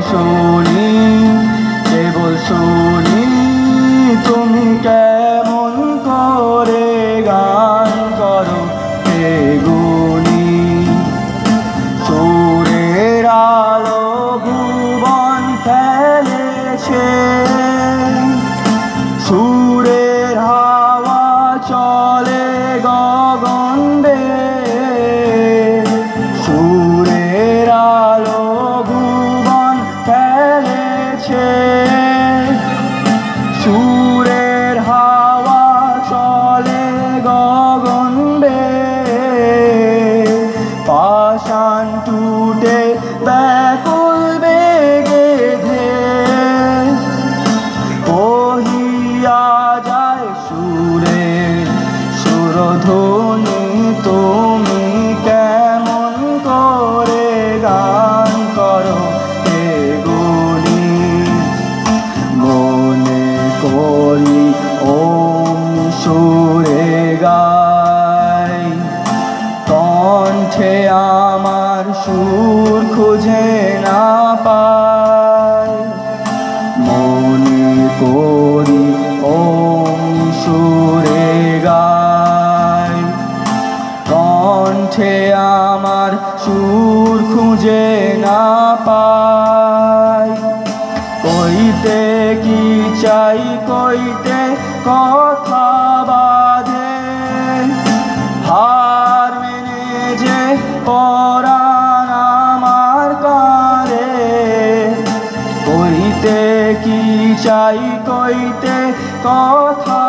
শুনি, কেবল শুনি তুমি কেমন করে গান করো হে গুণী। সুরের আলো ভুবন ফেলেছে, সুরের হাওয়া চলে গগন বেয়ে। সুরের আলো ভুবন ফেলেছে, সুরের হাওয়া চলে গগন বেয়ে। পাষাণ টুটে ব্যাকুল বেগে ধেয়ে বহিয়া যায় সুরের সুরধ্বনি। তুমি কেমন করে গান করো হে গুণী। মনে করি ওম সুরে গাই, কণ্ঠে আমার সুর খুঁজে না পাই। মনে করি ওম সুরে গাই, কণ্ঠে আমার সুর খুঁজে না পাই। কইতে কি চাই কইতে কথা বাঁধে, হার মেনে যে পরাণ আমার কাঁধে। কইতে কি চাই কইতে কথা